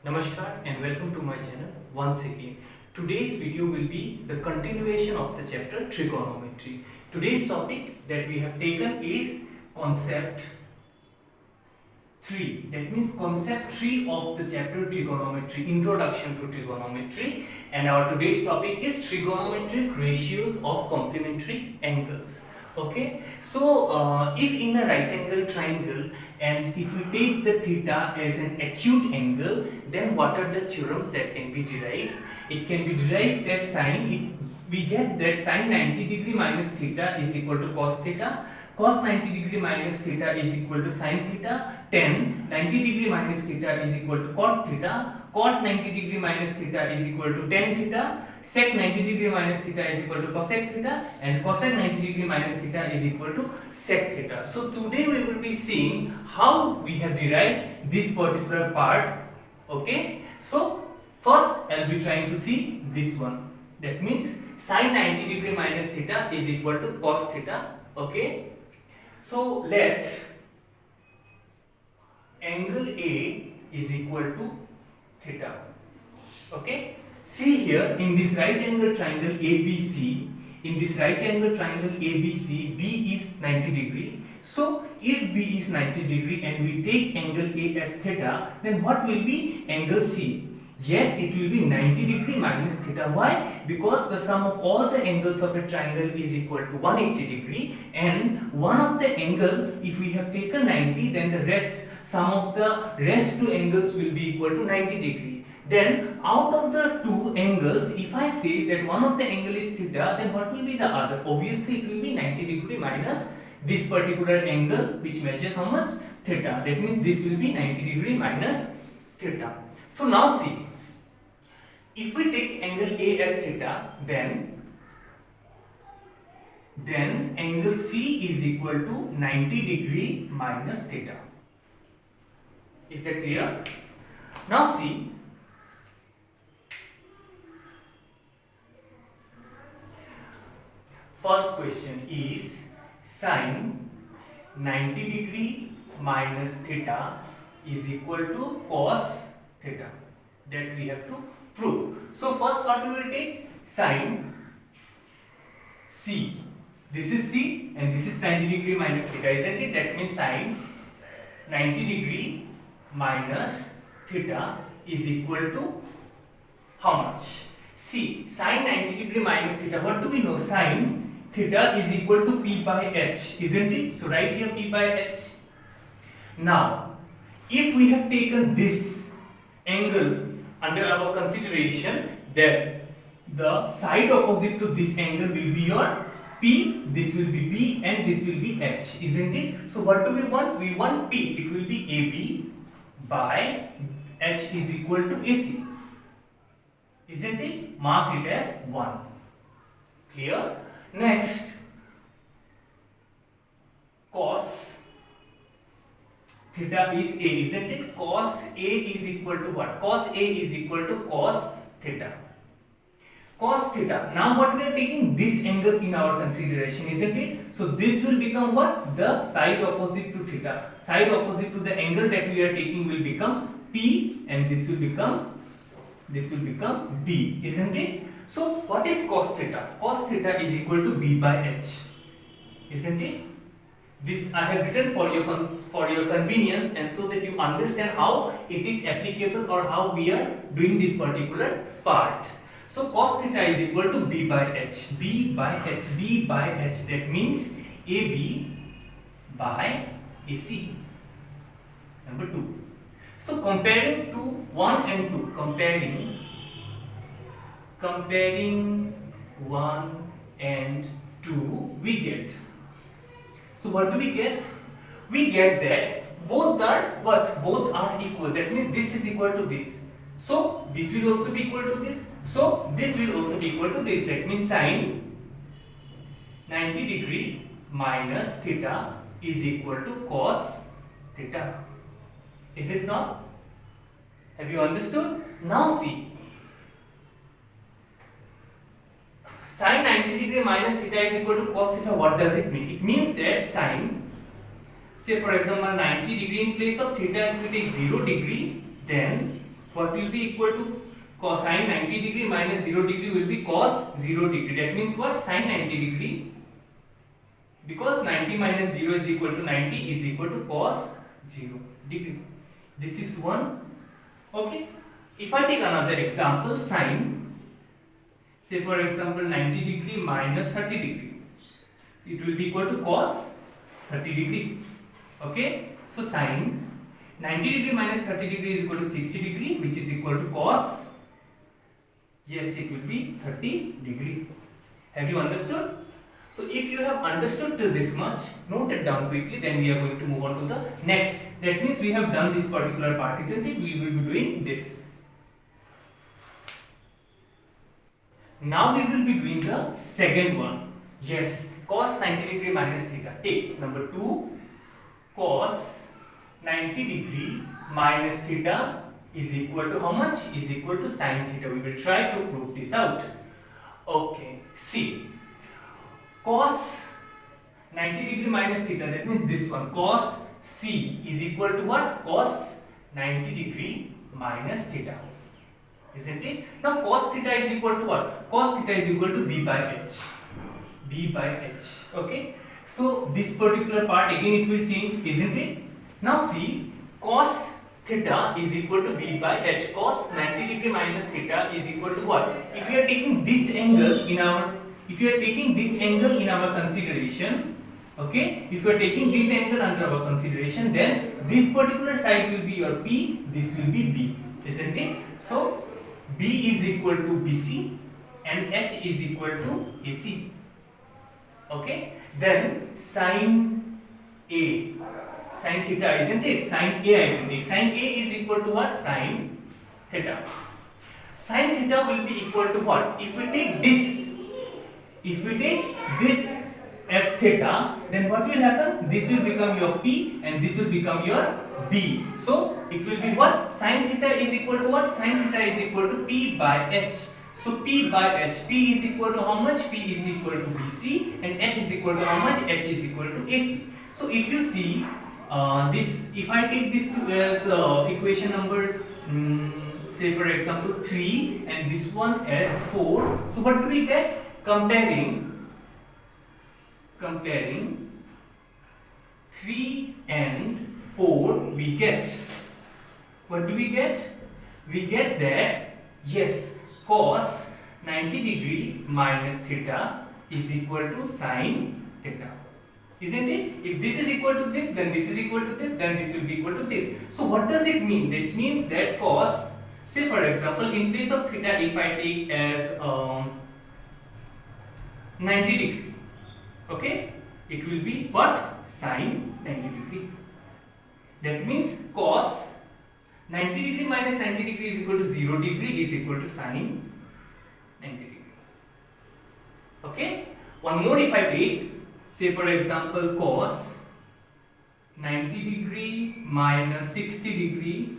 Namaskar and welcome to my channel once again. Today's video will be the continuation of the chapter trigonometry. Today's topic that we have taken is concept 3. That means concept 3 of the chapter trigonometry, introduction to trigonometry, and our today's topic is trigonometric ratios of complementary angles. Okay, so if in a right angle triangle and if we take the theta as an acute angle, then what are the theorems that can be derived? It can be derived that we get that sine 90 degree minus theta is equal to cos theta, cos 90 degree minus theta is equal to sine theta, tan 90 degree minus theta is equal to cot theta, cot 90 degree minus theta is equal to tan theta, sec 90 degree minus theta is equal to cosec theta, and cosec 90 degree minus theta is equal to sec theta. So today we will be seeing how we have derived this particular part. Okay, so first I will be trying to see this one. That means sine 90 degree minus theta is equal to cos theta. Okay, so let angle A is equal to theta. Okay, see here in this right angle triangle ABC, in this right angle triangle ABC, B is 90 degree. So if B is 90 degree and we take angle A as theta, then what will be angle C? Yes, it will be 90 degree minus theta. Why? Because the sum of all the angles of a triangle is equal to 180 degree, and one of the angle, if we have taken 90, then the rest, sum of the rest two angles will be equal to 90 degree. Then out of the two angles, if I say that one of the angle is theta, then what will be the other? Obviously it will be 90 degree minus this particular angle which measures how much? Theta. That means this will be 90 degree minus theta. So now see, if we take angle A as theta, then angle C is equal to 90 degree minus theta. Is that clear? Now see, first question is sine 90 degree minus theta is equal to cos theta. That we have to prove. So first what we will take? Sine C. This is C and this is 90 degree minus theta, isn't it? That means sine 90 degree minus theta is equal to how much? See, sine 90 degree minus theta, what do we know? Sine theta is equal to P by H, isn't it? So write here P by H. Now, if we have taken this angle under our consideration, then the side opposite to this angle will be your P, this will be P and this will be H, isn't it? So what do we want? We want P, it will be AB by H is equal to AC, isn't it? Mark it as 1. Clear? Next, cos theta is A, isn't it? Cos A is equal to what? Cos A is equal to cos theta. Cos theta. Now what we are taking? This angle in our consideration, isn't it? So this will become what? The side opposite to theta. Side opposite to the angle that we are taking will become P and this will become B, isn't it? So what is cos theta? Cos theta is equal to B by H, isn't it? This I have written for your convenience and so that you understand how it is applicable or how we are doing this particular part. So cos theta is equal to B by H. B by H. B by H. That means AB by AC. Number 2. So comparing to 1 and 2, comparing 1 and 2, we get. So what do we get? We get that both are what? Both are equal. That means this is equal to this. So this will also be equal to this. So this will also be equal to this. That means sine 90 degree minus theta is equal to cos theta. Is it not? Have you understood? Now see, sine 90 degree minus theta is equal to cos theta. What does it mean? It means that sine, say for example 90 degree in place of theta, if we take 0 degree, then what will be equal to cosine 90 degree minus 0 degree will be cos 0 degree. That means what? Sin 90 degree, because 90 minus 0 is equal to 90 is equal to cos 0 degree. This is one. Okay. If I take another example, sine, say for example 90 degree minus 30 degree, so it will be equal to cos 30 degree. Okay. So sine 90 degree minus 30 degree is equal to 60 degree, which is equal to cos, yes, it will be 30 degree. Have you understood? So if you have understood till this much, note it down quickly, then we are going to move on to the next. That means we have done this particular part, isn't it? We will be doing this. Now we will be doing the second one. Yes, cos 90 degree minus theta. Take number 2, cos 90 degree minus theta is equal to how much? Is equal to sin theta. We will try to prove this out. Okay, see, cos 90 degree minus theta, that means this one, cos C is equal to what? Cos 90 degree minus theta, isn't it? Now cos theta is equal to what? Cos theta is equal to b by h. B by h. Okay. So this particular part again it will change, isn't it? Now see, cos theta is equal to b by h. Cos 90 degree minus theta is equal to what? If we are taking this angle in our consideration, okay, if you are taking this angle under our consideration, then this particular side will be your P, this will be B, isn't it? So B is equal to BC and H is equal to AC. Okay, then sin theta, isn't it? Sin A I will take. Sin A is equal to what? Sin theta. Sin theta will be equal to what? If we take this as theta, then what will happen? This will become your P and this will become your B. So it will be what? Sin theta is equal to what? Sin theta is equal to P by H. So P by H, P is equal to how much? P is equal to BC and H is equal to how much? H is equal to AC. So if you see this, if I take this as equation number say for example 3 and this one as 4, so what do we get? Comparing 3 and 4, we get, what do we get? We get that, yes, cos 90 degree minus theta is equal to sin theta, isn't it? If this is equal to this, then this is equal to this, then this will be equal to this. So what does it mean? That means that cos, say for example in place of theta, if I take as 90 degree, okay, it will be what? Sin 90 degree. That means cos 90 degree minus 90 degree is equal to 0 degree is equal to sin 90 degree. Okay. One more, if I take, say for example cos 90 degree minus 60 degree,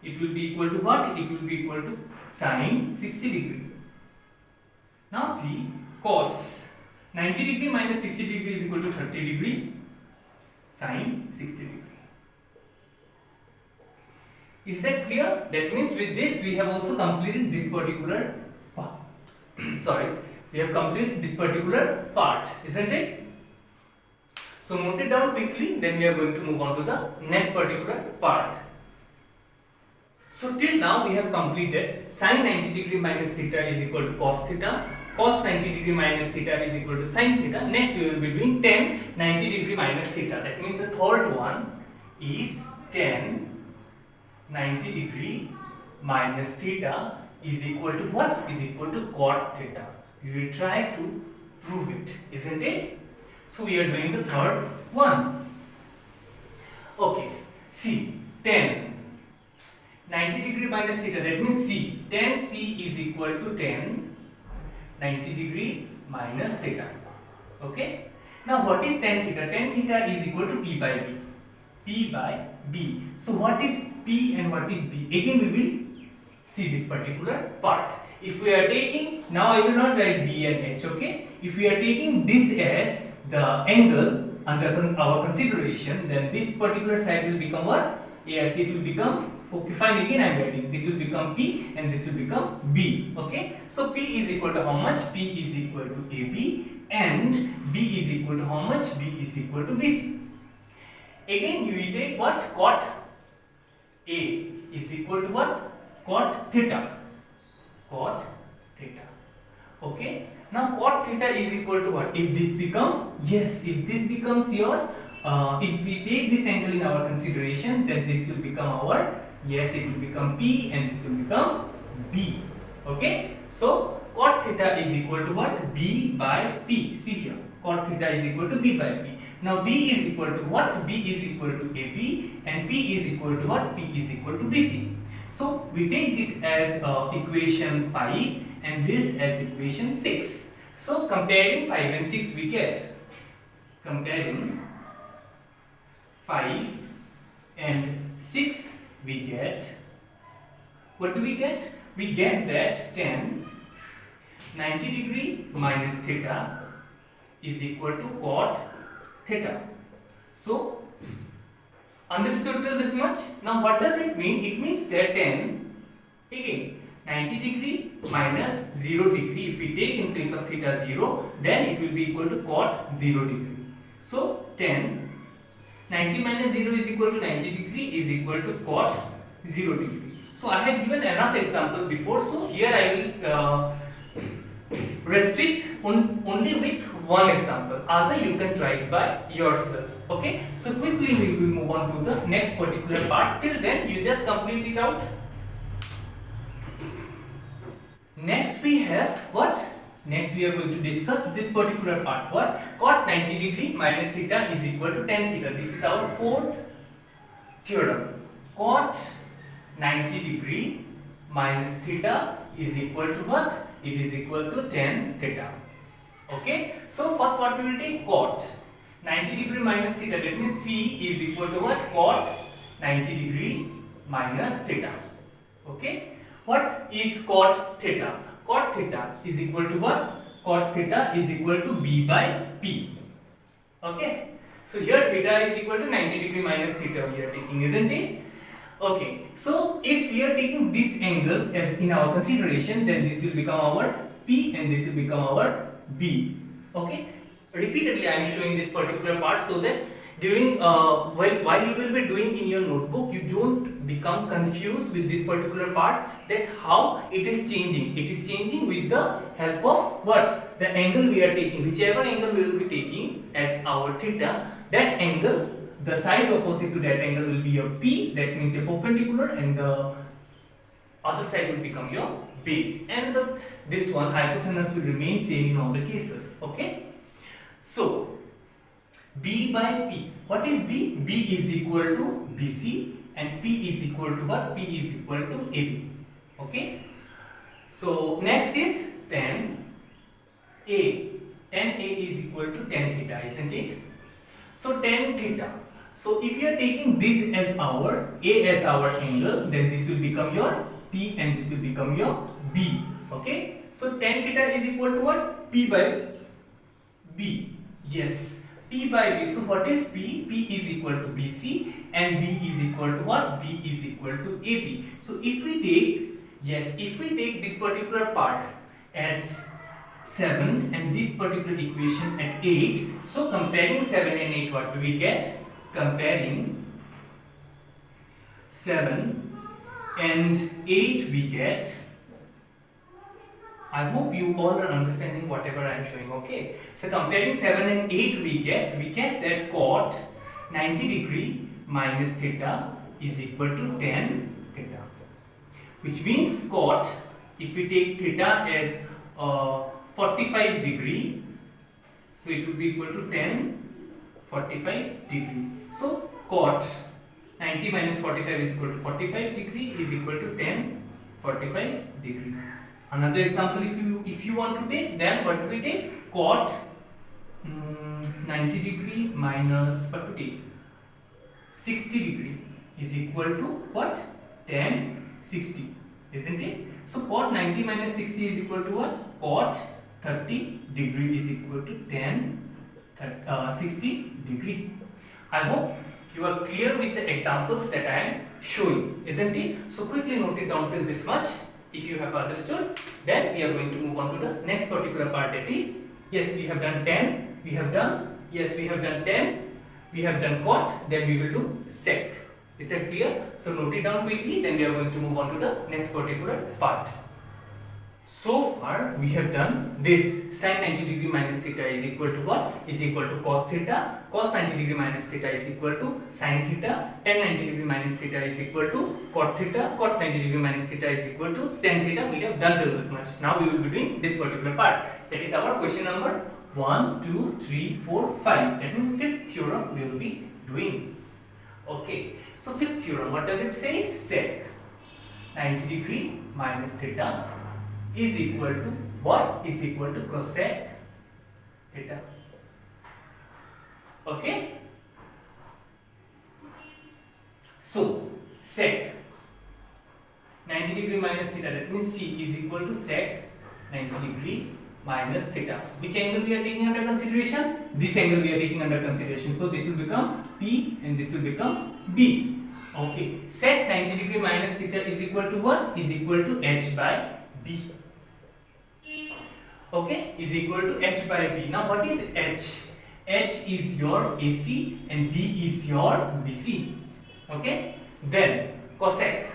it will be equal to what? It will be equal to sin 60 degree. Now see, cos 90 degree minus 60 degree is equal to 30 degree sin 60 degree. Is that clear? That means with this we have also completed this particular part. Sorry, we have completed this particular part, isn't it? So note it down quickly, then we are going to move on to the next particular part. So till now we have completed sin 90 degree minus theta is equal to cos theta, cos 90 degree minus theta is equal to sin theta. Next we will be doing tan 90 degree minus theta. That means the third one is tan 90 degree minus theta is equal to what? Is equal to cot theta. We will try to prove it, isn't it? So we are doing the third one. Okay, see, tan 90 degree minus theta, that means C. Tan C is equal to tan 90 degree minus theta. Okay. Now what is tan theta? Tan theta is equal to P by B. P by B. So what is P and what is B? Again we will see this particular part. If we are taking, now I will not write B and H, okay. If we are taking this as the angle under our consideration, then this particular side will become what? Yes, it will become Okay, fine. Again I am writing. This will become P and this will become B. Okay. So P is equal to how much? P is equal to AB and B is equal to how much? B is equal to BC. Again you will take what? Cot A is equal to what? Cot theta. Cot theta. Okay. Now cot theta is equal to what? If this becomes your if we take this angle in our consideration, then this will become our, yes, it will become P and this will become B. Okay. So cot theta is equal to what? B by P. See here, cot theta is equal to B by P. Now B is equal to what? B is equal to AB and P is equal to what? P is equal to BC. So we take this as equation 5 and this as equation 6. So comparing 5 and 6 we get, comparing 5 and 6 we get, what do we get? We get that 90 degree minus theta is equal to cot theta. So understood till this much? Now what does it mean? It means that 90 degree minus 0 degree, if we take in place of theta 0, then it will be equal to cot 0 degree. So 90 minus 0 is equal to 90 degree is equal to cot 0 degree. So I have given enough example before, so here I will restrict only with one example. Other you can try it by yourself. Okay. So quickly we will move on to the next particular part. Till then you just complete it out. Next we have what? Next we are going to discuss this particular part. What? Cot 90 degree minus theta is equal to tan theta. This is our fourth theorem. Cot 90 degree minus theta is equal to what? It is equal to tan theta. Okay. So first what we will take? Cot 90 degree minus theta. That means C is equal to what? Cot 90 degree minus theta. Okay. What is cot theta? Cot theta is equal to what? Cot theta is equal to B by P. Okay. So here theta is equal to 90 degree minus theta we are taking, isn't it? Okay. So if we are taking this angle as in our consideration, then this will become our P and this will become our B. Okay. Repeatedly I am showing this particular part so that during while you will be doing in your notebook, you don't become confused with this particular part, that how it is changing. It is changing with the help of what? The angle we are taking. Whichever angle we will be taking as our theta, that angle, the side opposite to that angle will be your P, that means your perpendicular, and the other side will become your base, and this one hypotenuse will remain same in all the cases. Okay. So B by P. What is B? B is equal to BC and P is equal to what? P is equal to AB. Okay. So next is tan A. Tan A is equal to tan theta, isn't it? So tan theta. So if you are taking this as our A as our angle, then this will become your P and this will become your B. Okay. So tan theta is equal to what? P by B. Yes. P by B. So what is P? P is equal to BC and B is equal to what? B is equal to AB. So if we take, yes, if we take this particular part as 7 and this particular equation at 8, so comparing 7 and 8, what do we get? Comparing 7 and 8 we get, I hope you all are understanding whatever I am showing. Okay. So comparing 7 and 8 we get that cot 90 degree minus theta is equal to tan theta. Which means cot, if we take theta as 45 degree, so it will be equal to tan 45 degree. So cot 90 minus 45 is equal to 45 degree is equal to tan 45 degree. Another example, if you want to take, then what do we take? Cot 90 degree minus, what to take? 60 degree is equal to what? Tan 60, isn't it? So cot 90 minus 60 is equal to what? Cot 30 degree is equal to tan 60 degree. I hope You are clear with the examples that I am showing, isn't it? So quickly note it down till this much. If you have understood, then we are going to move on to the next particular part, that is, yes, we have done 10, we have done 10, we have done cot, then we will do sec. Is that clear? So note it down quickly, then we are going to move on to the next particular part. So far we have done this. Sin 90 degree minus theta is equal to what? Is equal to cos theta. Cos 90 degree minus theta is equal to sin theta. Tan 90 degree minus theta is equal to cot theta. Cot 90 degree minus theta is equal to tan theta. We have done this much. Now we will be doing this particular part. That is our question number 1, 2, 3, 4, 5. That means fifth theorem we will be doing. Okay. So fifth theorem, what does it say? Sec 90 degree minus theta is equal to what? Is equal to cosec theta. Okay. So sec 90 degree minus theta, that means C is equal to sec 90 degree minus theta. Which angle we are taking under consideration? This angle we are taking under consideration. So this will become P and this will become B. Okay. Sec 90 degree minus theta is equal to what? Is equal to H by B. Okay, is equal to H by B. Now what is H? H is your AC and B is your BC. Okay, then cosec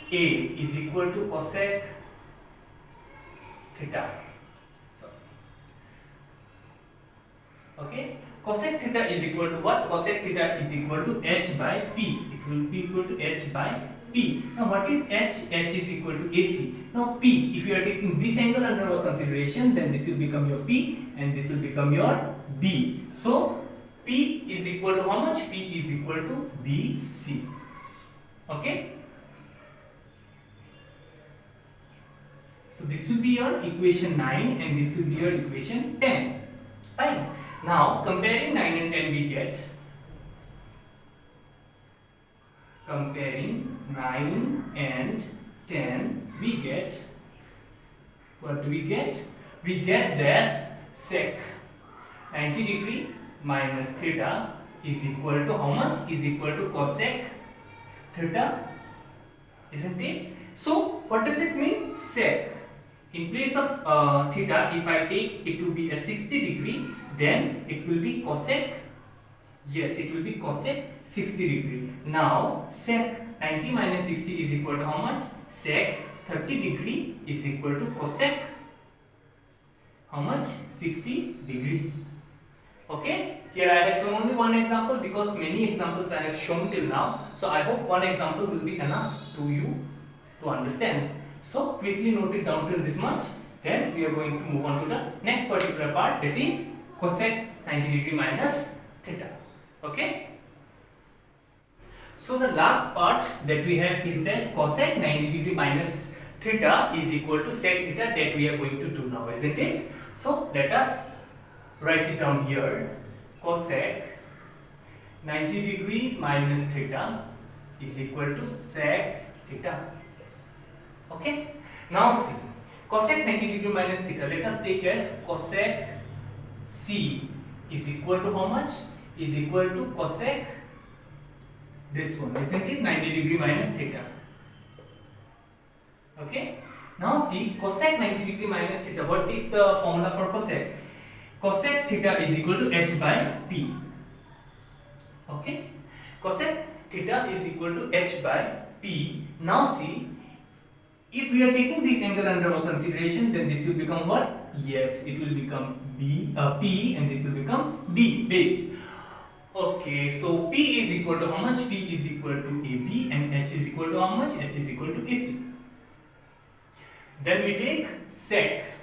A is equal to cosec theta. So, okay, cosec theta is equal to what? Cosec theta is equal to H by P. It will be equal to H by P. Now what is H? H is equal to AC. Now P, if you are taking this angle under our consideration, then this will become your P and this will become your B. So P is equal to how much? P is equal to BC. Okay. So this will be your equation 9 and this will be your equation 10. Fine. Now comparing 9 and 10 we get, comparing 9 and 10 we get, what do we get? We get that sec 90 degree minus theta is equal to how much? Is equal to cosec theta, isn't it? So what does it mean? Sec, in place of theta, if I take it to be a 60 degree, then it will be cosec, yes, it will be cosec 60 degree. Now sec 90 minus 60 is equal to how much? Sec 30 degree is equal to cosec how much? 60 degree. Okay, here I have shown only one example because many examples I have shown till now. So I hope one example will be enough to you to understand. So quickly note it down till this much. Then we are going to move on to the next particular part, that is cosec 90 degree minus theta. Okay. So the last part that we have is that cosec 90 degree minus theta is equal to sec theta, that we are going to do now, isn't it? So let us write it down here. Cosec 90 degree minus theta is equal to sec theta. Okay. Now see, cosec 90 degree minus theta, let us take as cosec C is equal to how much? Is equal to cosec this one, isn't it? 90 degree minus theta. Okay. Now see, cosec 90 degree minus theta, what is the formula for cosec? Cosec theta is equal to H by P. Okay. Cosec theta is equal to H by P. Now see, if we are taking this angle under our consideration, then this will become what? Yes, it will become P and this will become B, base. Okay, so P is equal to how much? P is equal to AB and H is equal to how much? H is equal to AC. Then we take sec.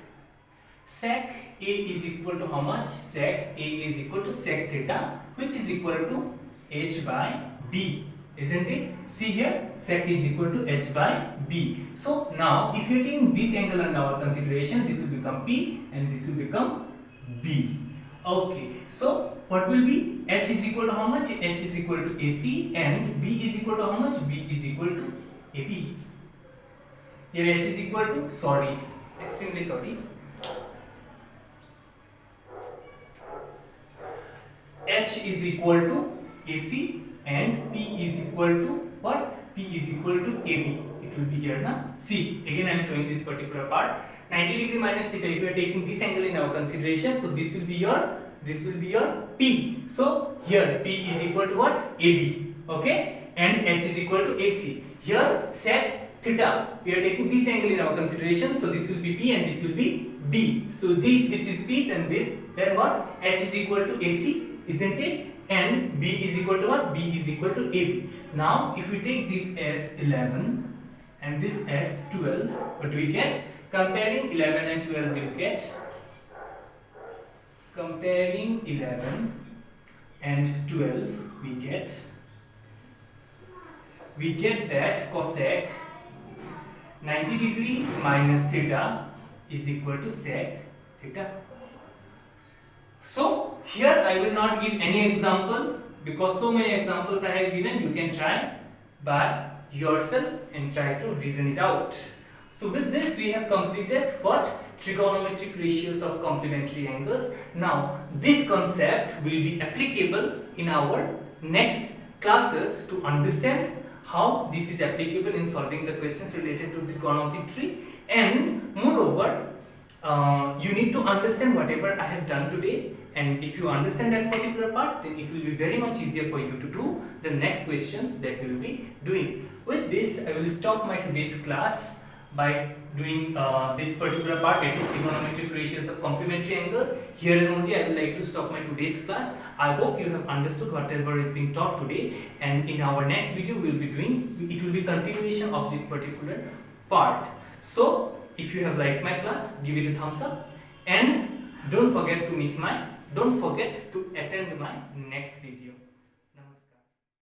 Sec A is equal to how much? Sec A is equal to sec theta, which is equal to H by B, isn't it? See here, sec is equal to H by B. So now if you are taking this angle under our consideration, this will become P and this will become B. Okay, so what will be? H is equal to how much? H is equal to AC and B is equal to how much? B is equal to AB. Here H is equal to, sorry, extremely sorry. H is equal to AC and P is equal to what? P is equal to AB. It will be here now. See, again I am showing this particular part. 90 degree minus theta. If you are taking this angle in our consideration, so this will be your P. So here P is equal to what? AB. Okay, and H is equal to AC. Here sec theta. We are taking this angle in our consideration, so this will be P and this will be B. So this is P, then what? H is equal to AC, isn't it? And B is equal to what? B is equal to AB. Now if we take this as 11 and this as 12, what do we get? Comparing 11 and 12, we'll get, comparing 11 and 12, we get that cosec 90 degree minus theta is equal to sec theta. So here I will not give any example because so many examples I have given. You can try by yourself and try to reason it out. So with this we have completed what? Trigonometric ratios of complementary angles. Now this concept will be applicable in our next classes to understand how this is applicable in solving the questions related to trigonometry, and moreover you need to understand whatever I have done today, and if you understand that particular part, then it will be very much easier for you to do the next questions that we will be doing. With this I will stop my today's class by doing this particular part, that is trigonometric ratios of complementary angles. Here and only I would like to stop my today's class. I hope you have understood whatever is being taught today, and in our next video we will be doing, it will be continuation of this particular part. So if you have liked my class, give it a thumbs up, and don't forget to attend my next video.